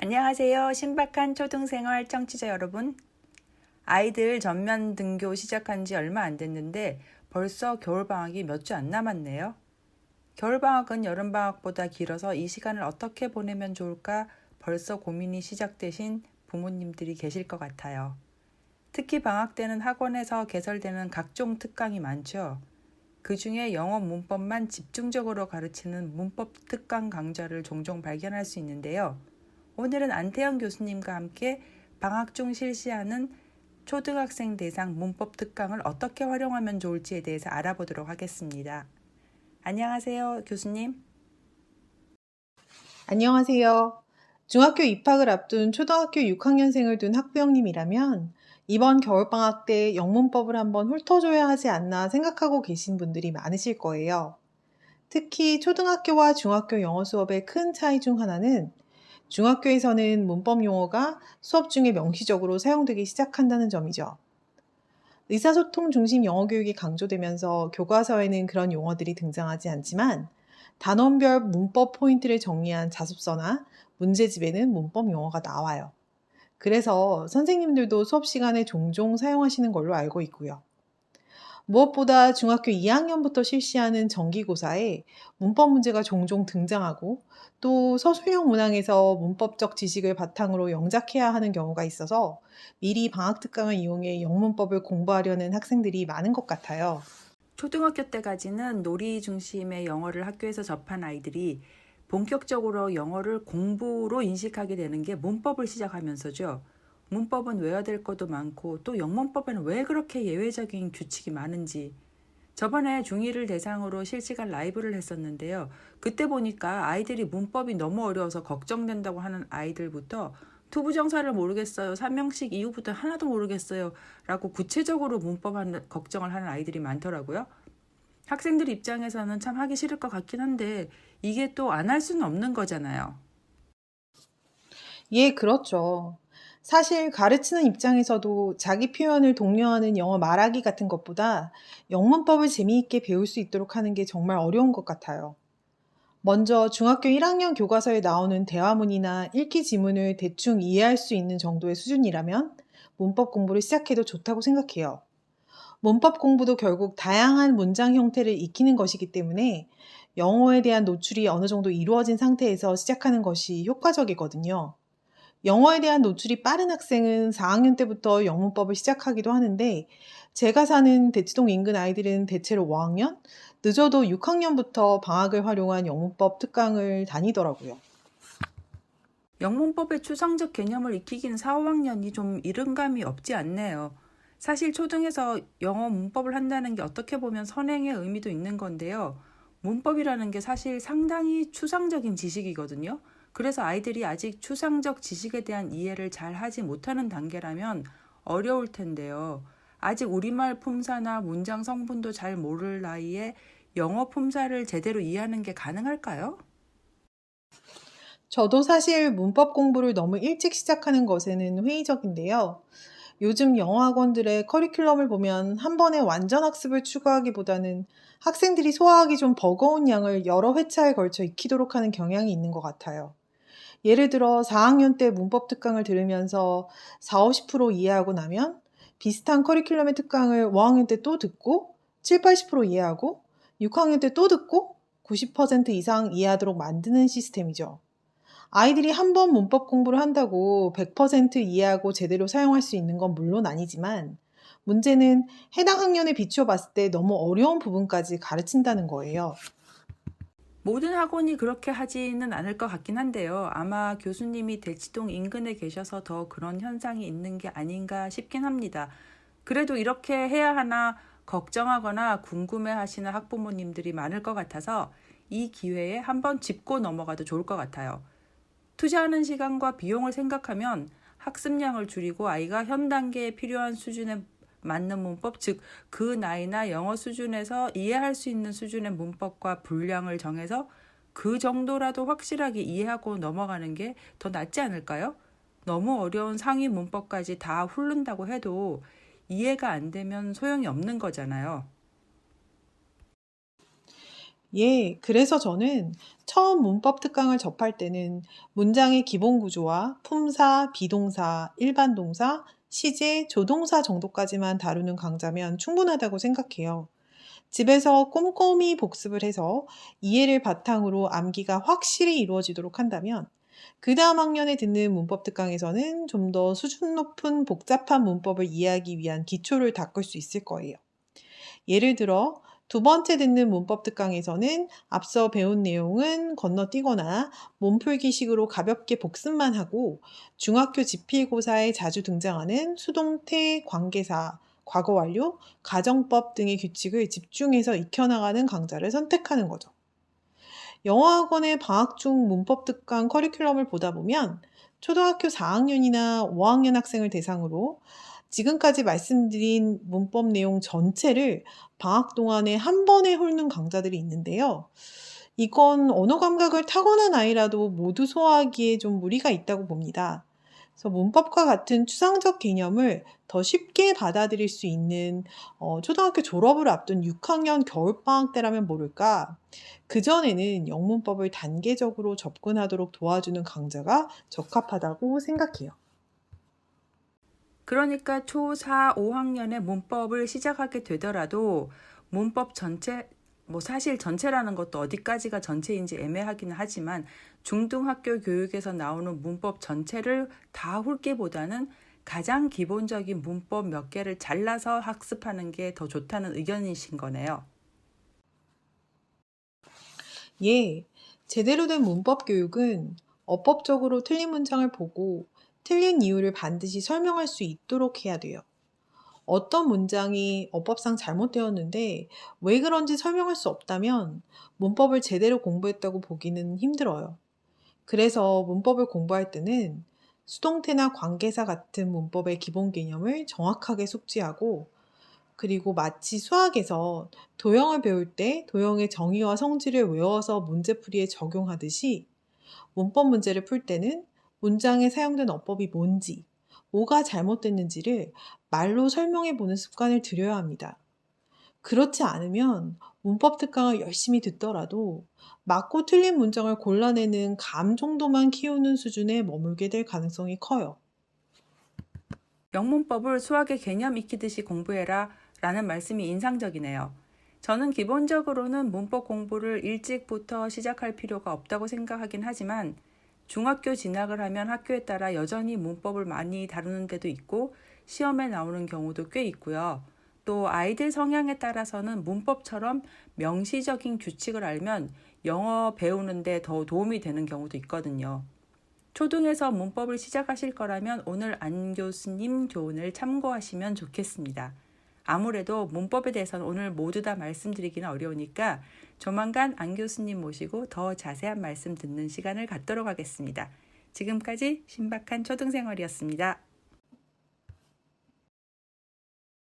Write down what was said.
안녕하세요. 신박한 초등생활 청취자 여러분. 아이들 전면 등교 시작한 지 얼마 안 됐는데 벌써 겨울방학이 몇 주 안 남았네요. 겨울방학은 여름방학보다 길어서 이 시간을 어떻게 보내면 좋을까 벌써 고민이 시작되신 부모님들이 계실 것 같아요. 특히 방학 때는 학원에서 개설되는 각종 특강이 많죠. 그 중에 영어 문법만 집중적으로 가르치는 문법 특강 강좌를 종종 발견할 수 있는데요. 오늘은 안태영 교수님과 함께 방학 중 실시하는 초등학생 대상 문법 특강을 어떻게 활용하면 좋을지에 대해서 알아보도록 하겠습니다. 안녕하세요, 교수님. 안녕하세요. 중학교 입학을 앞둔 초등학교 6학년생을 둔 학부형님이라면 이번 겨울방학 때 영문법을 한번 훑어줘야 하지 않나 생각하고 계신 분들이 많으실 거예요. 특히 초등학교와 중학교 영어 수업의 큰 차이 중 하나는 중학교에서는 문법 용어가 수업 중에 명시적으로 사용되기 시작한다는 점이죠. 의사소통 중심 영어 교육이 강조되면서 교과서에는 그런 용어들이 등장하지 않지만 단원별 문법 포인트를 정리한 자습서나 문제집에는 문법 용어가 나와요. 그래서 선생님들도 수업 시간에 종종 사용하시는 걸로 알고 있고요. 무엇보다 중학교 2학년부터 실시하는 정기고사에 문법 문제가 종종 등장하고 또 서술형 문항에서 문법적 지식을 바탕으로 영작해야 하는 경우가 있어서 미리 방학 특강을 이용해 영문법을 공부하려는 학생들이 많은 것 같아요. 초등학교 때까지는 놀이 중심의 영어를 학교에서 접한 아이들이 본격적으로 영어를 공부로 인식하게 되는 게 문법을 시작하면서죠. 문법은 외워야 될 것도 많고 또 영문법에는 왜 그렇게 예외적인 규칙이 많은지 저번에 중1을 대상으로 실시간 라이브를 했었는데요. 그때 보니까 아이들이 문법이 너무 어려워서 걱정된다고 하는 아이들부터 투부정사를 모르겠어요. 삼형식 이후부터 하나도 모르겠어요. 라고 구체적으로 문법 걱정을 하는 아이들이 많더라고요. 학생들 입장에서는 참 하기 싫을 것 같긴 한데 이게 또 안 할 수는 없는 거잖아요. 예, 그렇죠. 사실 가르치는 입장에서도 자기 표현을 독려하는 영어 말하기 같은 것보다 영문법을 재미있게 배울 수 있도록 하는 게 정말 어려운 것 같아요. 먼저 중학교 1학년 교과서에 나오는 대화문이나 읽기 지문을 대충 이해할 수 있는 정도의 수준이라면 문법 공부를 시작해도 좋다고 생각해요. 문법 공부도 결국 다양한 문장 형태를 익히는 것이기 때문에 영어에 대한 노출이 어느 정도 이루어진 상태에서 시작하는 것이 효과적이거든요. 영어에 대한 노출이 빠른 학생은 4학년 때부터 영문법을 시작하기도 하는데 제가 사는 대치동 인근 아이들은 대체로 5학년, 늦어도 6학년부터 방학을 활용한 영문법 특강을 다니더라고요. 영문법의 추상적 개념을 익히기는 4, 5학년이 좀 이른 감이 없지 않네요. 사실 초등에서 영어 문법을 한다는 게 어떻게 보면 선행의 의미도 있는 건데요. 문법이라는 게 사실 상당히 추상적인 지식이거든요. 그래서 아이들이 아직 추상적 지식에 대한 이해를 잘 하지 못하는 단계라면 어려울 텐데요. 아직 우리말 품사나 문장 성분도 잘 모를 나이에 영어 품사를 제대로 이해하는 게 가능할까요? 저도 사실 문법 공부를 너무 일찍 시작하는 것에는 회의적인데요. 요즘 영어 학원들의 커리큘럼을 보면 한 번에 완전 학습을 추구하기보다는 학생들이 소화하기 좀 버거운 양을 여러 회차에 걸쳐 익히도록 하는 경향이 있는 것 같아요. 예를 들어 4학년 때 문법 특강을 들으면서 40~50% 이해하고 나면 비슷한 커리큘럼의 특강을 5학년 때 또 듣고 70~80% 이해하고 6학년 때 또 듣고 90% 이상 이해하도록 만드는 시스템이죠. 아이들이 한 번 문법 공부를 한다고 100% 이해하고 제대로 사용할 수 있는 건 물론 아니지만 문제는 해당 학년에 비추어 봤을 때 너무 어려운 부분까지 가르친다는 거예요. 모든 학원이 그렇게 하지는 않을 것 같긴 한데요. 아마 교수님이 대치동 인근에 계셔서 더 그런 현상이 있는 게 아닌가 싶긴 합니다. 그래도 이렇게 해야 하나 걱정하거나 궁금해 하시는 학부모님들이 많을 것 같아서 이 기회에 한번 짚고 넘어가도 좋을 것 같아요. 투자하는 시간과 비용을 생각하면 학습량을 줄이고 아이가 현 단계에 필요한 수준에 맞는 문법, 즉 그 나이나 영어 수준에서 이해할 수 있는 수준의 문법과 분량을 정해서 그 정도라도 확실하게 이해하고 넘어가는 게 더 낫지 않을까요? 너무 어려운 상위 문법까지 다 훑는다고 해도 이해가 안 되면 소용이 없는 거잖아요. 예, 그래서 저는 처음 문법 특강을 접할 때는 문장의 기본 구조와 품사, 비동사, 일반 동사, 시제, 조동사 정도까지만 다루는 강좌면 충분하다고 생각해요. 집에서 꼼꼼히 복습을 해서 이해를 바탕으로 암기가 확실히 이루어지도록 한다면 그 다음 학년에 듣는 문법 특강에서는 좀 더 수준 높은 복잡한 문법을 이해하기 위한 기초를 닦을 수 있을 거예요. 예를 들어 두 번째 듣는 문법 특강에서는 앞서 배운 내용은 건너뛰거나 몸풀기식으로 가볍게 복습만 하고 중학교 지필고사에 자주 등장하는 수동태, 관계사, 과거 완료, 가정법 등의 규칙을 집중해서 익혀나가는 강좌를 선택하는 거죠. 영어학원의 방학 중 문법 특강 커리큘럼을 보다 보면 초등학교 4학년이나 5학년 학생을 대상으로 지금까지 말씀드린 문법 내용 전체를 방학 동안에 한 번에 훑는 강좌들이 있는데요. 이건 언어 감각을 타고난 아이라도 모두 소화하기에 좀 무리가 있다고 봅니다. 그래서 문법과 같은 추상적 개념을 더 쉽게 받아들일 수 있는 초등학교 졸업을 앞둔 6학년 겨울방학 때라면 모를까. 그전에는 영문법을 단계적으로 접근하도록 도와주는 강좌가 적합하다고 생각해요. 그러니까 초4, 5학년에 문법을 시작하게 되더라도 문법 전체, 사실 전체라는 것도 어디까지가 전체인지 애매하기는 하지만 중등학교 교육에서 나오는 문법 전체를 다 훑기보다는 가장 기본적인 문법 몇 개를 잘라서 학습하는 게 더 좋다는 의견이신 거네요. 예, 제대로 된 문법 교육은 어법적으로 틀린 문장을 보고 틀린 이유를 반드시 설명할 수 있도록 해야 돼요. 어떤 문장이 어법상 잘못되었는데 왜 그런지 설명할 수 없다면 문법을 제대로 공부했다고 보기는 힘들어요. 그래서 문법을 공부할 때는 수동태나 관계사 같은 문법의 기본 개념을 정확하게 숙지하고 그리고 마치 수학에서 도형을 배울 때 도형의 정의와 성질을 외워서 문제풀이에 적용하듯이 문법 문제를 풀 때는 문장에 사용된 어법이 뭔지, 뭐가 잘못됐는지를 말로 설명해 보는 습관을 들여야 합니다. 그렇지 않으면 문법 특강을 열심히 듣더라도 맞고 틀린 문장을 골라내는 감 정도만 키우는 수준에 머물게 될 가능성이 커요. 영문법을 수학의 개념 익히듯이 공부해라 라는 말씀이 인상적이네요. 저는 기본적으로는 문법 공부를 일찍부터 시작할 필요가 없다고 생각하긴 하지만 중학교 진학을 하면 학교에 따라 여전히 문법을 많이 다루는 데도 있고 시험에 나오는 경우도 꽤 있고요. 또 아이들 성향에 따라서는 문법처럼 명시적인 규칙을 알면 영어 배우는데 더 도움이 되는 경우도 있거든요. 초등에서 문법을 시작하실 거라면 오늘 안 교수님 교훈을 참고하시면 좋겠습니다. 아무래도 문법에 대해서는 오늘 모두 다 말씀드리기는 어려우니까 조만간 안 교수님 모시고 더 자세한 말씀 듣는 시간을 갖도록 하겠습니다. 지금까지 신박한 초등생활이었습니다.